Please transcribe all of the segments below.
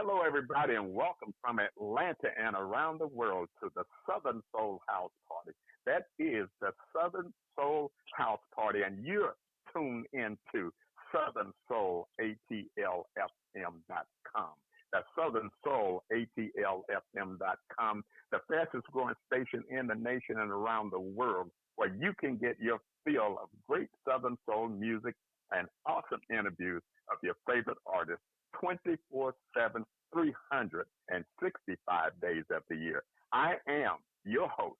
Hello, everybody, and welcome from Atlanta and around the world to the Southern Soul House Party. That is the Southern Soul House Party, and you're tuned into Southern Soul ATLFM.com. That's Southern Soul ATLFM.com, the fastest growing station in the nation and around the world, where you can get your fill of great Southern Soul music and awesome interviews of your favorite artists 24/7, 365 days of the year. I am your host,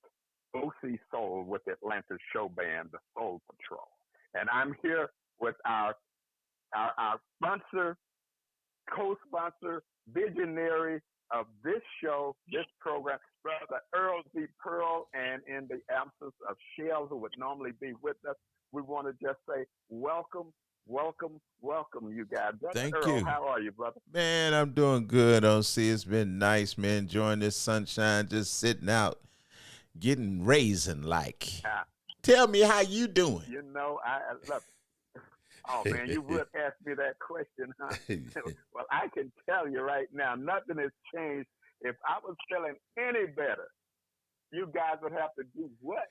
OC Soul with Atlanta's show band, the Soul Patrol. And I'm here with our sponsor, co-sponsor, visionary of this show, this program, Brother Earl V. Pearl. And in the absence of Shell, who would normally be with us, we want to just say welcome, welcome, welcome, you guys. Brother Thank Earl, you. how are you, brother? Man, I'm doing good, OC. It's been nice, man, enjoying this sunshine, just sitting out, getting raisin like. Uh, Tell me how you doing. I love it. Oh, man, you would ask me that question, huh? Well, I can tell you right now, nothing has changed. If I was feeling any better, you guys would have to do what?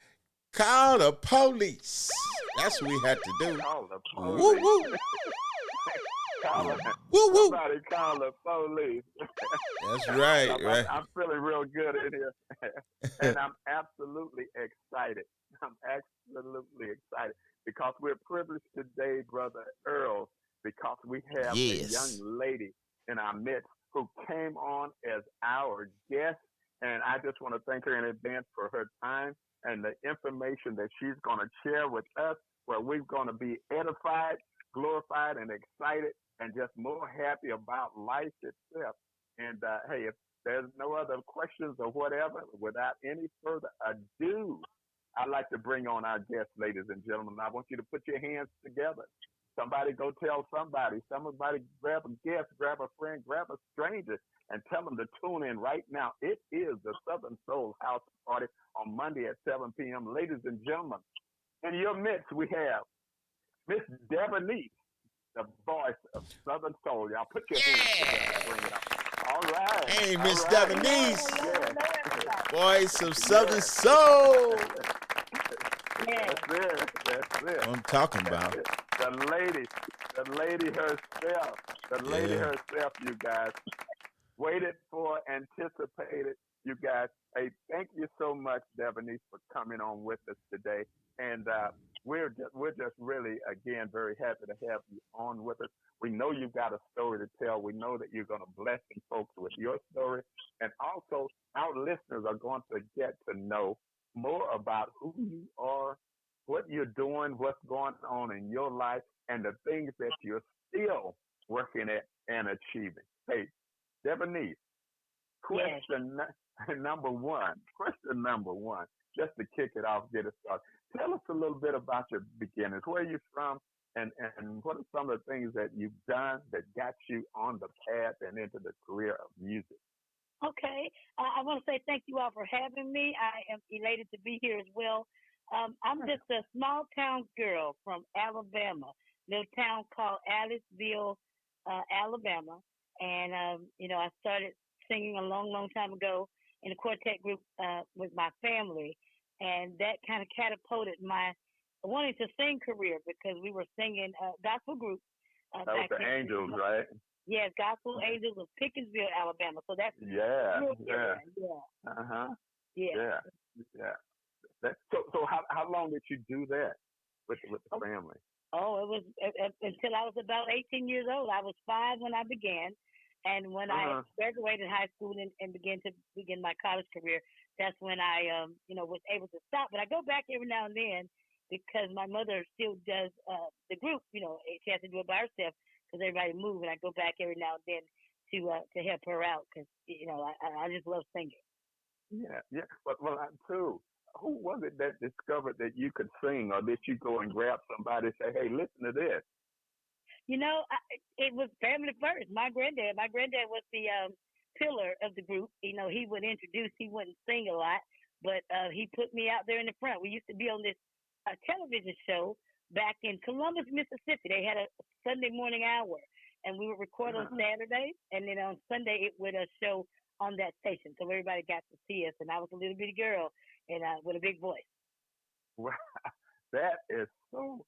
Call the police. That's what we had to do. Call the Woo police. woo. Call Woo woo. somebody call the police. That's right, right. I'm feeling real good in here. And I'm absolutely excited. I'm absolutely excited because we're privileged today, Brother Earl, because we have a young Yes. lady in our midst who came on as our guest. And I just want to thank her in advance for her time and the information that she's going to share with us, where we're going to be edified, glorified, and excited, and just more happy about life itself. And hey, if there's no other questions or whatever, without any further ado, I'd like to bring on our guest, ladies and gentlemen. I want you to put your hands together. Somebody go tell somebody. Somebody grab a guest, grab a friend, grab a stranger, and tell them to tune in right now. It is the Southern Soul House Party on Monday at 7 p.m. Ladies and gentlemen, in your midst, we have Miss Devonese, the voice of Southern Soul. Y'all put your hands together and Yeah. bring it up. All right. Hey, All Miss right. Devonese, Yeah. voice of Southern Yeah. Soul. Yeah. That's it. That's it. What I'm talking That's about. it. The lady herself. The lady Yeah. herself, you guys. Waited for, anticipated, you guys. Hey, thank you so much, Devonese, for coming on with us today. And we're just really again very happy to have you on with us. We know you've got a story to tell. We know that you're going to bless some folks with your story, and also our listeners are going to get to know more about who you are, what you're doing, what's going on in your life, and the things that you're still working at and achieving. Hey, Devonese, Yes. question number one. Question number one, just to kick it off, get it started. Tell us a little bit about your beginnings. Where are you from? And what are some of the things that you've done that got you on the path and into the career of music? Okay. I want to say thank you all for having me. I am elated to be here as well. I'm just a small town girl from Alabama, little town called Aliceville, Alabama. And, I started singing a long, long time ago in a quartet group with my family. And that kind of catapulted my wanting to sing career because we were singing gospel group That was back the then. Angels, right? Yes, Gospel Angels of Pickensville, Alabama. So that's Yeah, real yeah. area. Yeah, Uh-huh. yeah. Yeah. Yeah. So how long did you do that with the family? Oh, it was until I was about 18 years old. I was 5 when I began, and when I Uh-huh. graduated high school and began to begin my college career, that's when I was able to stop. But I go back every now and then because my mother still does the group. She has to do it by herself because everybody moved, and I go back every now and then to help her out because I just love singing. Yeah, yeah. Well, I too. Who was it that discovered that you could sing, or did you go and grab somebody and say, "Hey, listen to this"? It was family first. My granddad was the pillar of the group. He would introduce, he wouldn't sing a lot, but he put me out there in the front. We used to be on this television show back in Columbus, Mississippi. They had a Sunday morning hour, and we would record on Saturdays, and then on Sunday it would show on that station, so everybody got to see us. And I was a little bitty girl, and with a big voice. Wow, that is so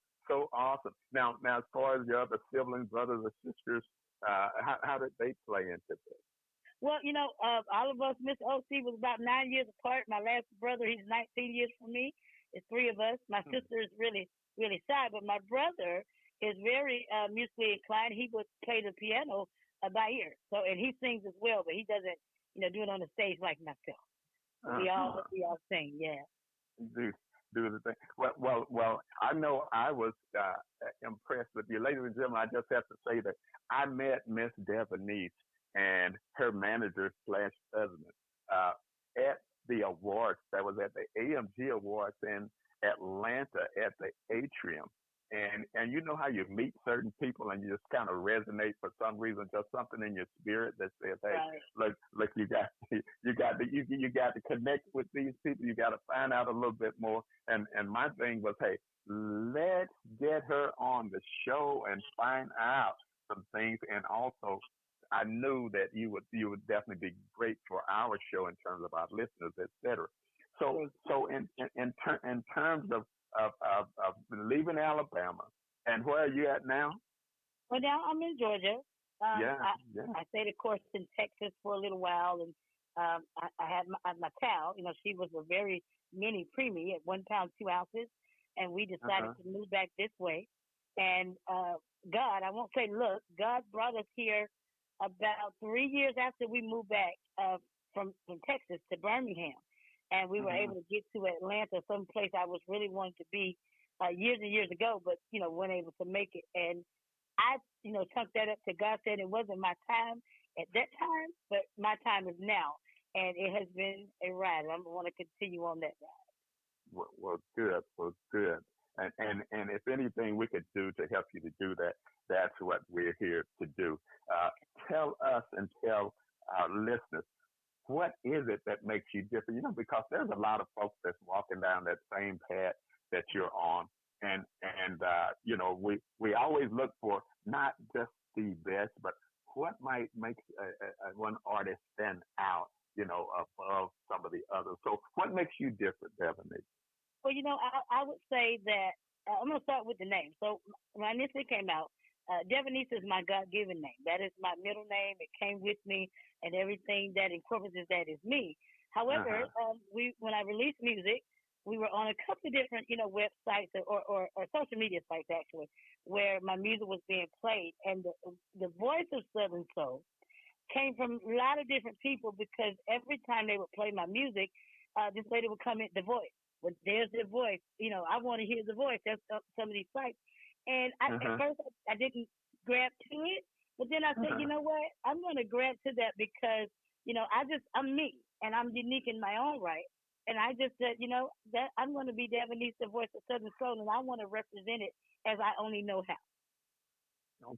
awesome. Now, as far as your other siblings, brothers or sisters, how did they play into this? Well, all of us, Miss OC was about 9 years apart. My last brother, he's 19 years from me. It's three of us. My sister is really, really shy, but my brother is very musically inclined. He would play the piano by ear. So, and he sings as well, but he doesn't, do it on the stage like myself. We all sing, yeah. Do the thing. Well. I know I was impressed with you, ladies and gentlemen. I just have to say that I met Miss Devonese and her manager / husband at the awards. That was at the AMG Awards in Atlanta at the Atrium. And you know how you meet certain people and you just kind of resonate for some reason, just something in your spirit that says, "Hey, right. look, you got to connect with these people. You got to find out a little bit more." And my thing was, "Hey, let's get her on the show and find out some things." And also, I knew that you would definitely be great for our show in terms of our listeners, etc. So in terms of leaving Alabama, and where are you at now? Well, now I'm in Georgia. I stayed, of course, in Texas for a little while, and I had my pal. She was a very mini preemie at 1 pound 2 ounces, and we decided to move back this way. And God, I won't say look, God brought us here about 3 years after we moved back from Texas to Birmingham. And we were able to get to Atlanta, someplace I was really wanting to be years and years ago, but, weren't able to make it. And I, chunked that up to God, said it wasn't my time at that time, but my time is now. And it has been a ride. I want to continue on that ride. Well, good. And if anything we could do to help you to do that, that's what we're here to do. Tell us and tell our listeners, what is it that makes you different? Because there's a lot of folks that's walking down that same path that you're on. And we always look for not just the best, but what might make one artist stand out, above some of the others. So what makes you different, Devonese? Well, I would say that I'm going to start with the name. So when I initially came out, Devonese is my God-given name. That is my middle name. It came with me, and everything that incorporates that is me. However, when I released music, we were on a couple of different, websites or social media sites actually, where my music was being played, and the voice of Southern Soul came from a lot of different people, because every time they would play my music, this lady would come in, the voice. Well, there's the voice. I want to hear the voice. That's some of these sites. And at first I didn't grab to it, but then I said, you know what? I'm going to grab to that because, I'm me and I'm unique in my own right. And I just said, that I'm going to be Devonese, the voice of Southern Soul, and I want to represent it as I only know how.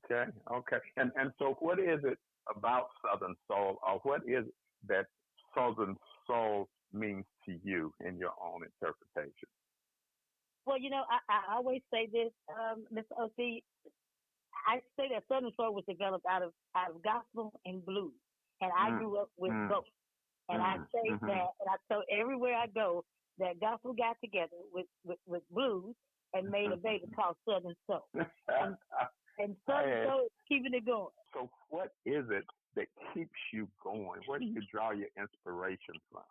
Okay. And so what is it about Southern Soul, or what is that Southern Soul means to you in your own interpretation? Well, I always say this, Mr. OC. I say that Southern Soul was developed out of gospel and blues, and I grew up with both. And I say that, and I tell everywhere I go that gospel got together with blues and made a baby called Southern Soul, and Southern Soul is keeping it going. So, what is it that keeps you going? Where do you draw your inspiration from?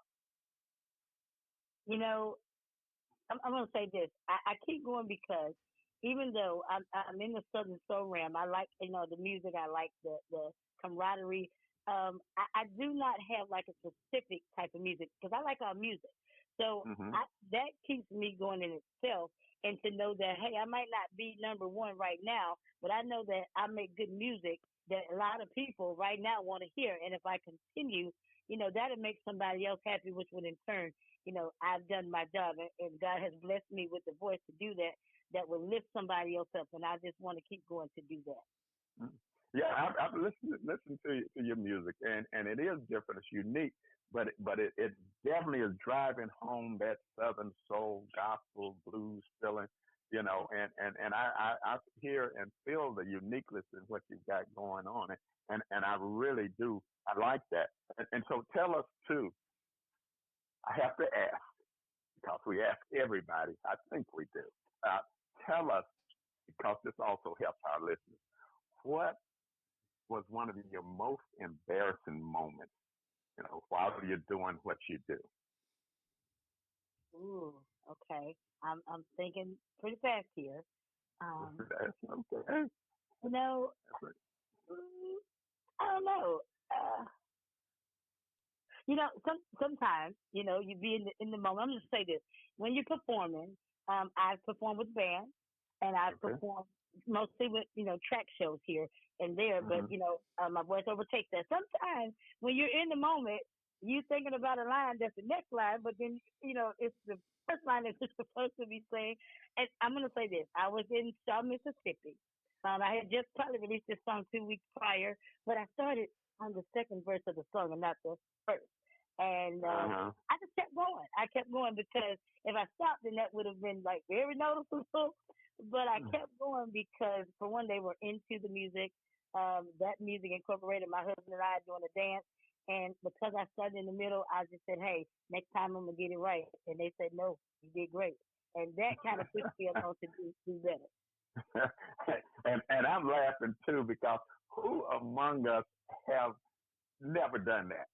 I'm going to say this. I keep going because even though I'm in the Southern Soul realm, I like, the music. I like the camaraderie. I do not have like a specific type of music because I like all music. So that keeps me going in itself, and to know that, hey, I might not be number one right now, but I know that I make good music that a lot of people right now want to hear. And if I continue, that'll make somebody else happy, which would in turn, I've done my job, and God has blessed me with the voice to do that. That will lift somebody else up, and I just want to keep going to do that. Yeah, I've listened to your music, and it is different. It's unique, but it definitely is driving home that Southern Soul, gospel, blues feeling. and I hear and feel the uniqueness in what you've got going on, and I really do. I like that, and so tell us too. I have to ask because we ask everybody. I think we do. Uh, Tell us because this also helps our listeners. What was one of your most embarrassing moments? While you're doing what you do. Ooh, okay. I'm thinking pretty fast here. Um, That's okay. you know, mm, I don't know. Sometimes, you be in the moment. I'm just say this: when you're performing, I perform with band, and I Okay. perform mostly with track shows here and there. But Mm-hmm. my voice overtakes that. Sometimes when you're in the moment, you thinking about a line that's the next line, but then it's the first line that you're supposed to be saying. And I'm gonna say this: I was in Shaw, Mississippi. I had just probably released this song 2 weeks prior, but I started on the second verse of the song and not the first. And Uh-huh. I just kept going. I kept going because if I stopped, then that would have been like very noticeable. But I kept going because, for one, they were into the music. That music incorporated my husband and I doing a dance. And because I started in the middle, I just said, hey, next time I'm going to get it right. And they said, no, you did great. And that kind of pushed me along to do better. and I'm laughing too because who among us have never done that?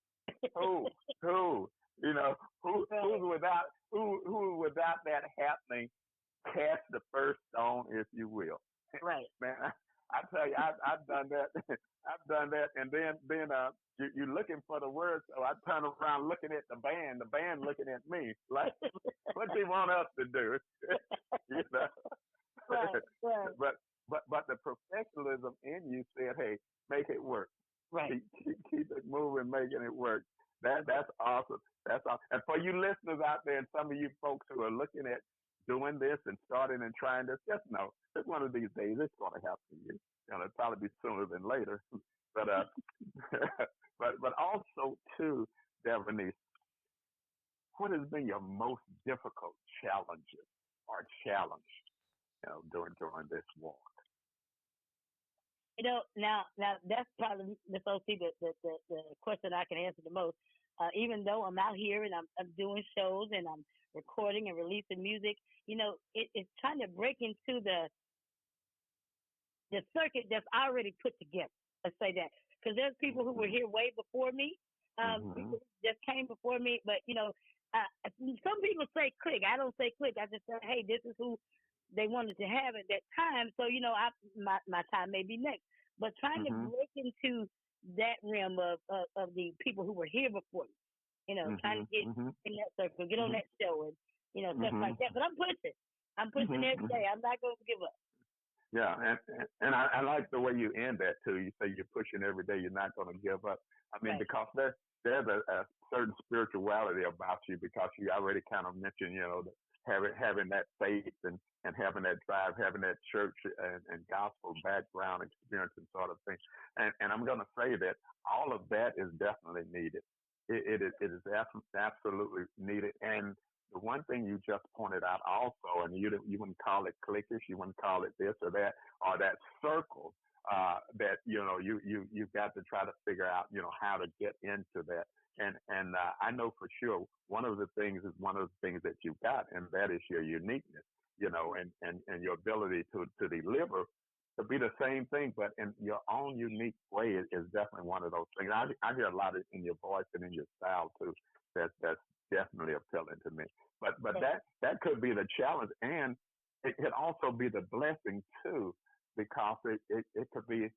Who? Who? Who without that happening cast the first stone, if you will. Right. Man, I tell you, I've done that. I've done that, and then you're looking for the words. So I turn around looking at the band looking at me like, what do you want us to do? you know. Right. Right. but the professionalism in you said, hey, make it work. Right. Keep it moving, making it work. That's awesome. That's awesome. And for you listeners out there, and some of you folks who are looking at doing this and starting and trying this, just know that one of these days it's going to happen to you. It'll probably be sooner than later. But but also too, Devonese, what has been your most difficult challenges or challenge, during this walk? Now that's probably the question I can answer the most. Even though I'm out here and I'm doing shows and I'm recording and releasing music, it's trying to break into the circuit that's already put together. Let's say that, because there's people who were here way before me. People who just came before me, but some people say click. I don't say click. I just say, hey, this is who they wanted to have at that time. So my time may be next. But trying to break into that realm of the people who were here before me, trying to get in that circle, get on that show, and stuff like that. But I'm pushing. I'm pushing every day. I'm not going to give up. Yeah, and I like the way you end that too. You say you're pushing every day. You're not going to give up. I mean, Right. because there's a certain spirituality about you because you already kind of mentioned, having that faith and having that drive, having that church and gospel background experience and sort of thing. And I'm going to say that all of that is definitely needed. It is absolutely needed. And the one thing you just pointed out also, and you wouldn't call it cliquish, you wouldn't call it this or that, or that circle, that, you've got to try to figure out, how to get into that. And I know for sure one of the things that you've got, and that is your uniqueness, and your ability to deliver to be the same thing, but in your own unique way is definitely one of those things. I hear a lot in your voice and in your style too. That's definitely appealing to me. But that could be the challenge, and it could also be the blessing too, because it could be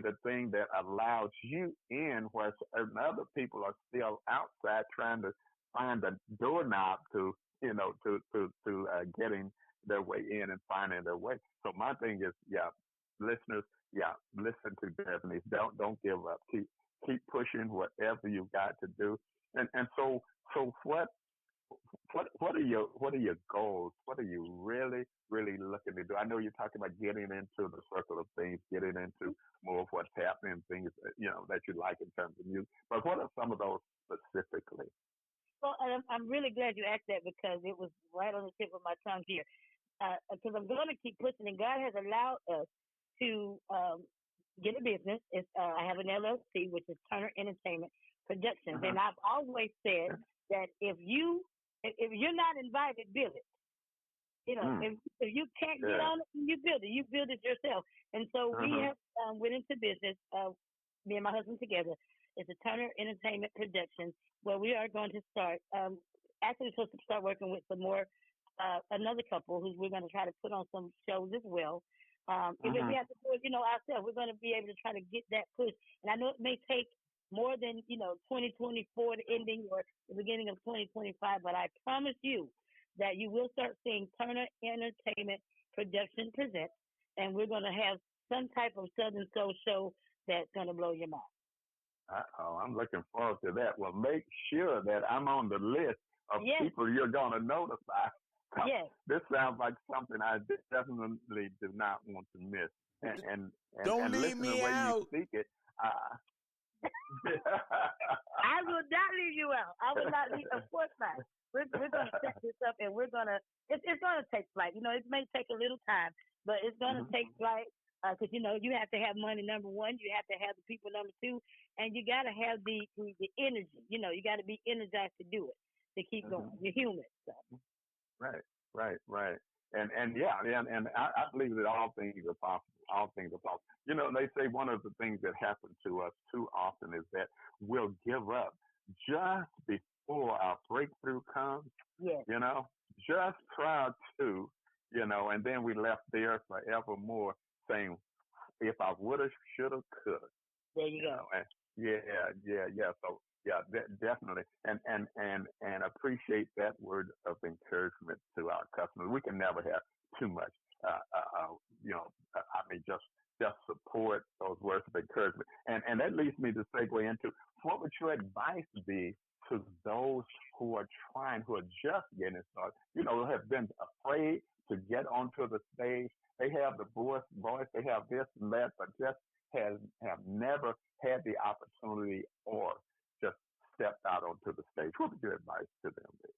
the thing that allows you in where other people are still outside trying to find a doorknob to getting their way in and finding their way. So my thing is, listeners, listen to Devonese. Don't give up. Keep pushing whatever you've got to do. And so what are your goals? What are you really looking to do? I know you're talking about getting into the circle of things, getting into more of what's happening, things that you like in terms of music. But what are some of those specifically? Well, I'm really glad you asked that because it was right on the tip of my tongue here. because I'm going to keep pushing, and God has allowed us to get a business. I have an LLC, which is Turner Entertainment Productions, and I've always said that if you're not invited, build it. You know, if you can't get on it, you build it. You build it yourself. And so we have went into business, me and my husband together. It's a Turner Entertainment Productions, where we are going to start. Actually, supposed to start working with some more another couple who we're going to try to put on some shows as well. If we have to do it, ourselves, we're going to be able to try to get that push. And I know it may take more than 2024, the ending or the beginning of 2025, but I promise you that you will start seeing Turner Entertainment Production present, and we're going to have some type of Southern Soul show that's going to blow your mind. I'm looking forward to that. Well, make sure that I'm on the list of people you're going to notify. Yes. This sounds like something I definitely do not want to miss. And don't leave listen me to the way out. you speak it. I will not leave you out. I will not leave. Of course not. We're going to set this up, and we're going to. It's going to take flight. It may take a little time, but it's going to take flight because you have to have money. Number one, you have to have the people. Number two, and you got to have the energy. You got to be energized to do it, to keep going. You're human. So. Right. And I believe that all things are possible. All things are possible. They say one of the things that happen to us too often is that we'll give up just before our breakthrough comes. Yes. Just prior to, and then we left there forevermore saying, if I woulda, shoulda, coulda. There you go. And So definitely, and appreciate that word of encouragement to our customers. We can never have too much, just support, those words of encouragement. And that leads me to segue into what would your advice be to those who are just getting started, who have been afraid to get onto the stage. They have the voice, they have this and that, but just have never had the opportunity or just stepped out onto the stage. What would your advice to them be?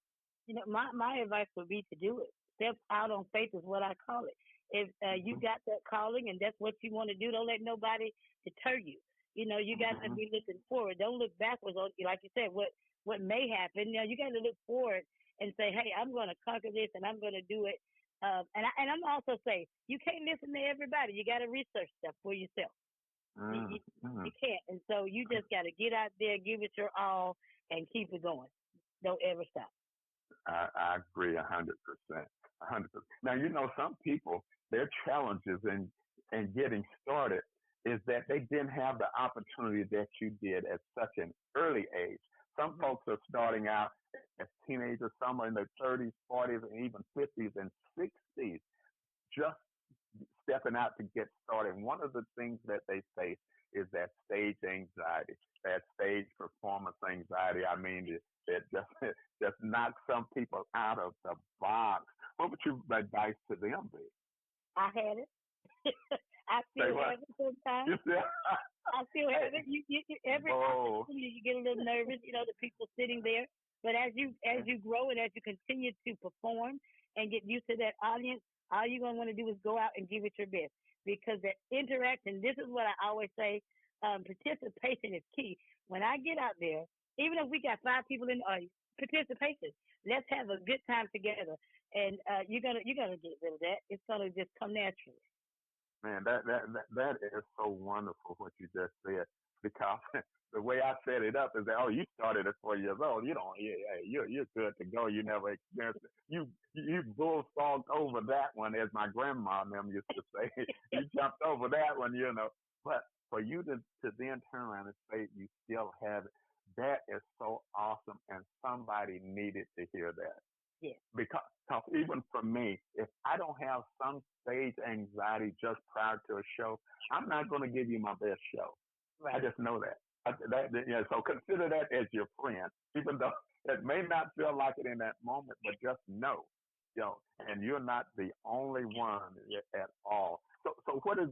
My advice would be to do it. Step out on faith is what I call it. If you got that calling and that's what you want to do, don't let nobody deter you. You got to be looking forward. Don't look backwards. Like you said, what may happen. You got to look forward and say, hey, I'm going to conquer this and I'm going to do it. And I'm also saying, you can't listen to everybody. You got to research stuff for yourself. You can't. And so you just got to get out there, give it your all, and keep it going. Don't ever stop. I agree 100%. 100%. Now, some people, their challenges in getting started is that they didn't have the opportunity that you did at such an early age. Some folks are starting out as teenagers, some are in their 30s, 40s, and even 50s and 60s, just stepping out to get started. And one of the things that they face is that stage anxiety, that stage performance anxiety. I mean, it just knocks some people out of the box. What would your advice to them be? I had it. I still have it sometimes. I still have it. Every opportunity you get a little nervous, the people sitting there. But as you grow and as you continue to perform and get used to that audience, all you're going to want to do is go out and give it your best. Because the interaction, this is what I always say, participation is key. When I get out there, even if we got 5 people in the audience, participation. Let's have a good time together. And you're gonna get rid of that. It's gonna just come naturally. Man, that is so wonderful what you just said, because the way I set it up is that, you started at 4 years old. You're good to go. You never experienced it. You bullfrogged over that one, as my grandma and them used to say. You jumped over that one, But for you to then turn around and say you still have it, that is so awesome, and somebody needed to hear that. Yeah. Because even for me, if I don't have some stage anxiety just prior to a show, I'm not going to give you my best show. Right. I just know that. So consider that as your friend, even though it may not feel like it in that moment, but just know, and you're not the only one at all. So what has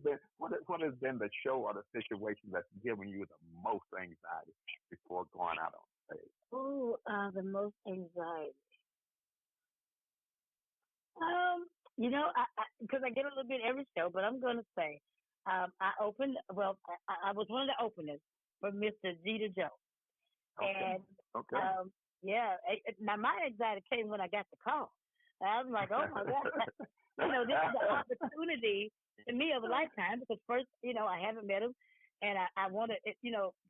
been the show or the situation that's given you the most anxiety before going out on stage? Oh, the most anxiety. You know, because I get a little bit every show, but I'm going to say, I opened. Well, I was one of the openers for Mr. Jeter Joe, Okay. and Okay. yeah. Now my anxiety came when I got the call. I was like, oh my god, this is the opportunity to me of a lifetime because first, I haven't met him, and I want to,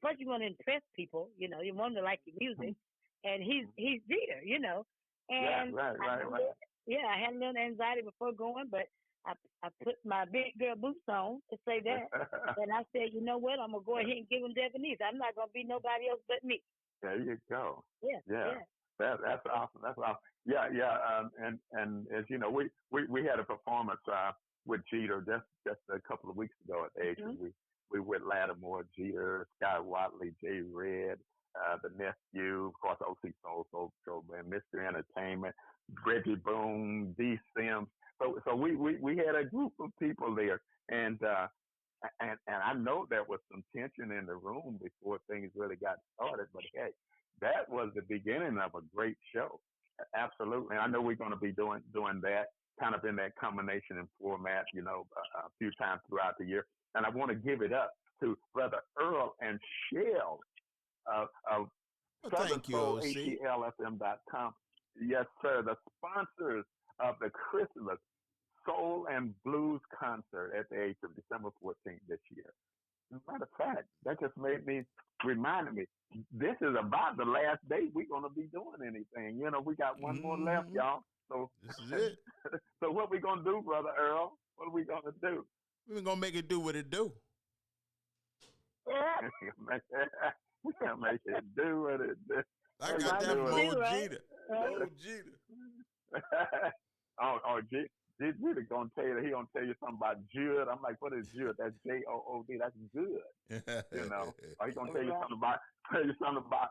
first you want to impress people, you want them to like your music, and he's Jeter, and yeah, right. yeah, I had a little anxiety before going, but I put my big girl boots on to say that, and I said, you know what, I'm gonna go ahead and give him Devonese. I'm not gonna be nobody else but me. There you go. Yeah. That's awesome. That's awesome. Yeah. And as you know, we had a performance with Jeter just a couple of weeks ago at the Atrium. We with Lattimore, Jeter, Sky Watley, Jay Red, the nephew, of course, OC Soul Band, Mr. Entertainment, Reggie Boone, D. Sims. So we had a group of people there, and I know there was some tension in the room before things really got started. But hey, that was the beginning of a great show. Absolutely, and I know we're going to be doing that kind of in that combination and format, a few times throughout the year. And I want to give it up to Brother Earl and Shell of Thank you, OC. SouthernSoulATLFM.com. Yes, sir. The sponsors of the Christmas Soul and Blues concert at the Atrium, December 14th this year. As a matter of fact, that just reminded me, this is about the last day we're going to be doing anything. We got one more left, y'all. So this is it. So what we going to do, Brother Earl? What are we going to do? We're going to make it do what it do. We can make it do what it do. I got that from old Jeter. Old Jeter. Jeter gonna tell you, he gonna tell you something about Judd. I'm like, what is Judd? That's Jood. That's good. Or he gonna tell you something about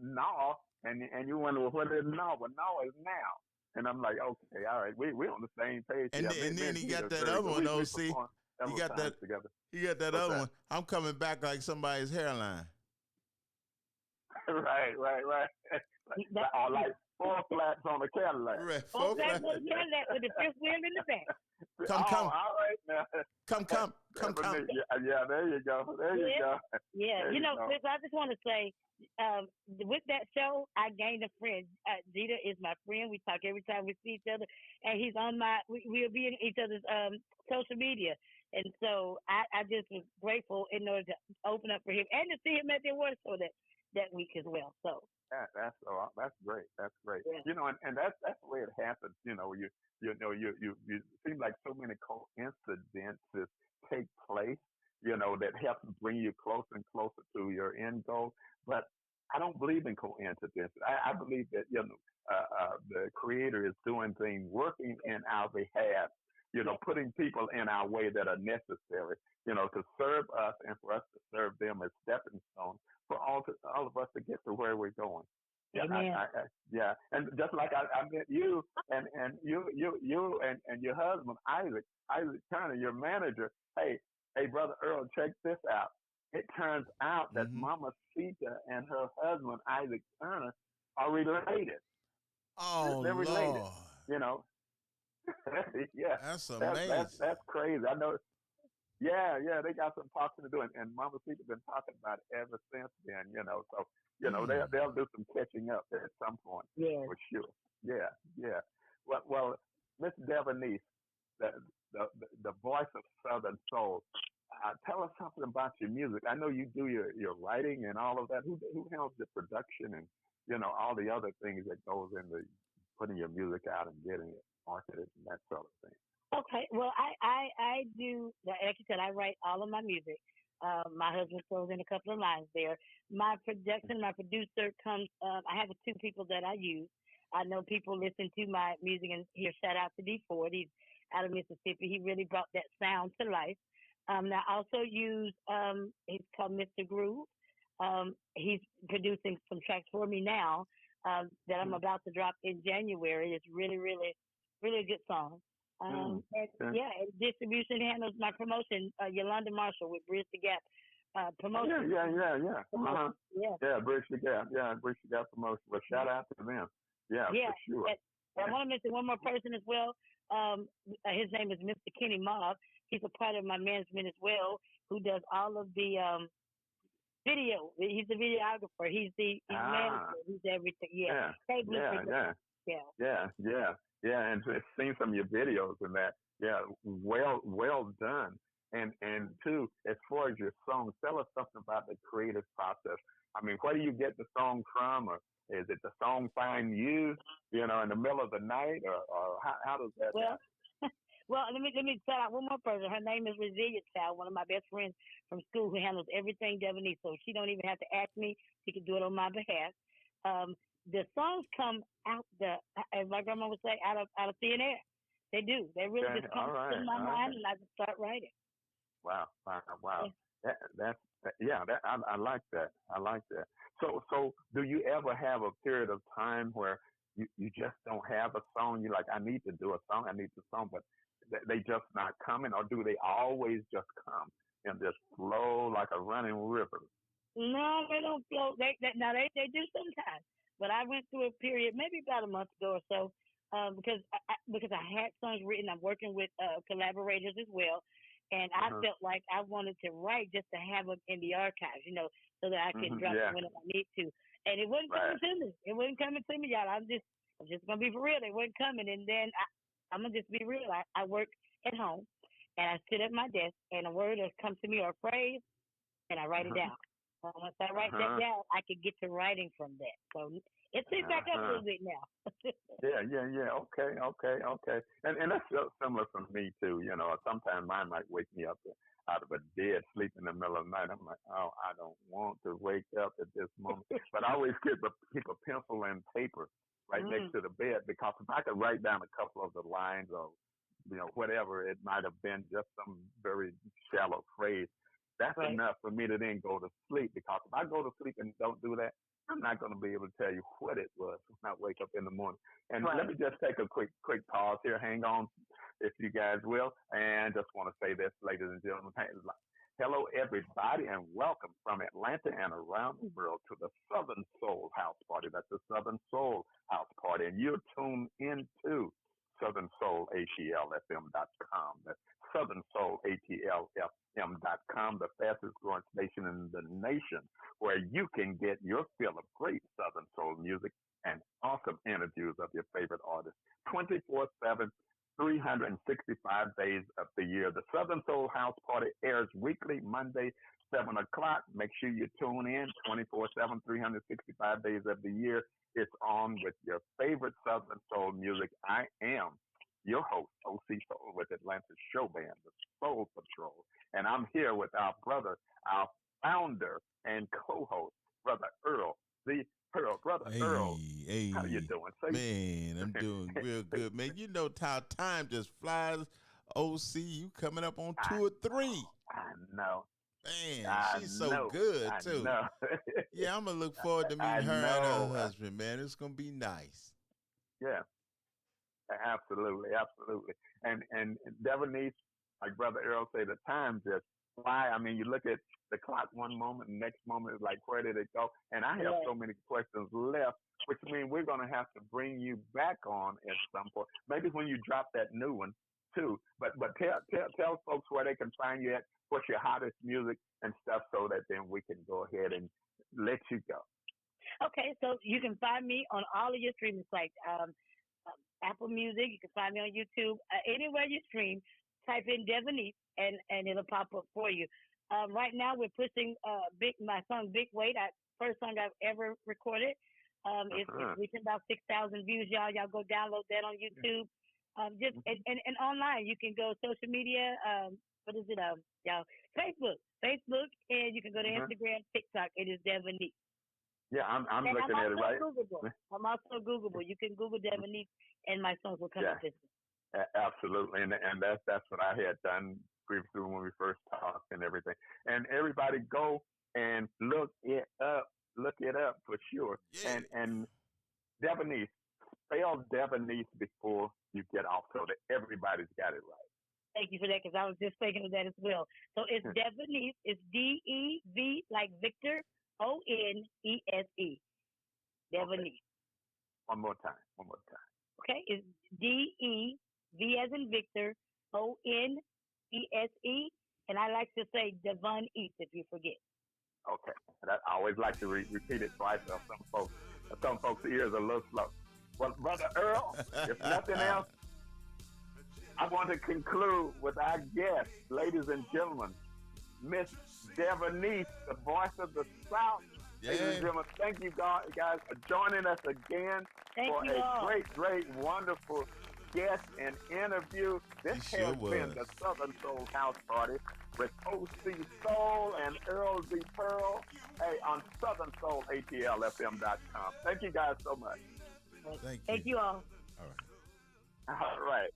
no, and you wonder, well, what is no? Well, no is now. And I'm like, okay, all right, we on the same page. And then he got that other one, OC. He got that together. He got that other one. I'm coming back like somebody's hairline. Right. Or like 4 flats on a Cadillac. Right, 4 flats on a Cadillac with the fifth wheel in the back. Come. All right now. Come. Yeah, there you go. You go. Yeah, Chris, I just want to say, with that show, I gained a friend. Jeter is my friend. We talk every time we see each other, and he's on we'll be in each other's social media. And so I just was grateful in order to open up for him and to see him at the award show that week as well. So that's great. That's great. Yeah. And that's the way it happens. You seem like so many coincidences take place. That helps bring you closer and closer to your end goal. But I don't believe in coincidences. I believe that the Creator is doing things, working in our behalf. Putting people in our way that are necessary. To serve us and for us to serve them as stepping stones for all of us to get to where we're going. Amen. Yeah, and just like I met you and you and your husband Isaac Turner, your manager. Hey, Brother Earl, check this out. It turns out that Mama Sita and her husband Isaac Turner are related. Oh, they're related. Lord. Yeah, that's amazing. That's crazy. I know. Yeah, they got some talking to do, and Mama Sita's been talking about it ever since then. So they'll do some catching up at some point. Yeah, for sure. Yeah. Well, Miss Devonese, the voice of Southern Soul. Tell us something about your music. I know you do your writing and all of that. Who handles the production and all the other things that goes into putting your music out and getting it marketed and that sort of thing? Okay, well, I do, like you said, I write all of my music. My husband throws in a couple of lines there. My producer comes, I have 2 people that I use. I know people listen to my music and hear shout out to D Ford. He's out of Mississippi. He really brought that sound to life. Now I also use, he's called Mr. Groove. He's producing some tracks for me now that I'm about to drop in January. It's really, really, really a good song. And distribution handles my promotion, Yolanda Marshall with Bridge the Gap promotion. Yeah. Yeah, Bridge the Gap. Yeah, Bridge the Gap promotion. Well, shout out to them. Yeah, for sure. I want to mention one more person as well. his name is Mr. Kenny Mobb. He's a part of my management as well, who does all of the video. He's the videographer. He's manager. He's everything. Yeah. Yeah. And I've seen some of your videos and that. Yeah, well done. And too, as far as your songs, tell us something about the creative process. I mean, where do you get the song from, or is it the song find you, in the middle of the night, or how does that happen? Well, let me start out one more person. Her name is Resilient Child, one of my best friends from school who handles everything Devonese. So she don't even have to ask me; she can do it on my behalf. The songs come out as my grandma would say, out of thin air. They do. They really just come in my mind, and I just start writing. Wow. Yeah. I like that. So do you ever have a period of time where you just don't have a song? You're like, I need to do a song, but they just not coming, or do they always just come and just flow like a running river? No, they don't flow. They do sometimes. But I went through a period, maybe about a month ago or so, because I had songs written. I'm working with collaborators as well, and I felt like I wanted to write just to have them in the archives, so that I can drop them when I need to. And it wasn't coming to me. It wasn't coming to me, y'all. I'm just gonna be for real. They wasn't coming, and then I'm gonna just be real. I work at home, and I sit at my desk, and a word has come to me or a phrase, and I write it down. So once I write that down, I can get to writing from that. So it's picked back up a little bit now. Yeah. Okay. And that's similar for me too. Sometimes mine might wake me up out of a dead sleep in the middle of the night. I'm like, oh, I don't want to wake up at this moment. But I always keep a pencil and paper right next to the bed, because if I could write down a couple of the lines or whatever, it might have been just some very shallow phrase. That's enough for me to then go to sleep, because if I go to sleep and don't do that, I'm not going to be able to tell you what it was when I wake up in the morning. And let me just take a quick pause here. Hang on, if you guys will. And just want to say this, ladies and gentlemen. Hello, everybody, and welcome from Atlanta and around the world to the Southern Soul House Party. That's the Southern Soul House Party. And you're tuned into Southern Soul ATLFM.com. That's Southern Soul ATLFM.com, the fastest growing station in the nation, where you can get your fill of great Southern Soul music and awesome interviews of your favorite artists 24/7, 365 days of the year. The Southern Soul House Party airs weekly, Monday, 7 o'clock. Make sure you tune in 24/7, 365 days of the year. It's on with your favorite Southern Soul music. I am your host, OC Soul, with Atlanta's show band, the Soul Patrol. And I'm here with our brother, our founder and co-host, Brother Earl. Brother Earl, how you doing? Man, I'm doing real good, man. You know how time just flies. OC, you coming up on 2 or 3. I know. Man, she's so good, too. Yeah, I'm going to look forward to meeting her and her husband, man. It's going to be nice. Yeah, absolutely. And Devonese, like Brother Earl say, the time just fly. I mean, you look at the clock one moment, and next moment is like, where did it go? And I have so many questions left, which means we're going to have to bring you back on at some point. Maybe when you drop that new one, too. But tell folks where they can find you at, what's your hottest music and stuff, so that then we can go ahead and let you go. Okay, so you can find me on all of your streaming sites. Apple Music, you can find me on YouTube. Anywhere you stream, type in Devonese and it'll pop up for you. Right now we're pushing my song Big Weight, first song I've ever recorded. It's reaching about 6,000 views, y'all. Y'all go download that on YouTube. And online, you can go social media. What is it? Y'all, Facebook, and you can go to Instagram, TikTok. It is Devonese. Yeah, I'm looking at it right. Googleable. I'm also Googleable. You can Google Devonese, and my songs will come up. Absolutely, and that's what I had done previously when we first talked and everything. And everybody go and look it up for sure. Yeah. And Devonese, spell Devonese before you get off so that everybody's got it right. Thank you for that, because I was just thinking of that as well. So it's Devonese. It's DEV like Victor, ONESE. Devonese. Okay. One more time. Okay, it's DEVONESE. V as in Victor, Onese, and I like to say Devonese if you forget. Okay. I always like to repeat it twice. Some folks' ears are a little slow. Well, Brother Earl, if nothing else, I want to conclude with our guest, ladies and gentlemen, Miss Devonese, the voice of the South. Yeah. Ladies and gentlemen, thank you guys for joining us again Thank for you a all. great, wonderful guest and interview. This He sure has been the was. Southern Soul House Party with OC Soul and Earl Z. Pearl, hey, on SouthernSoulATLFM.com. Thank you guys so much. Thank you. Thank you all. All right. All right.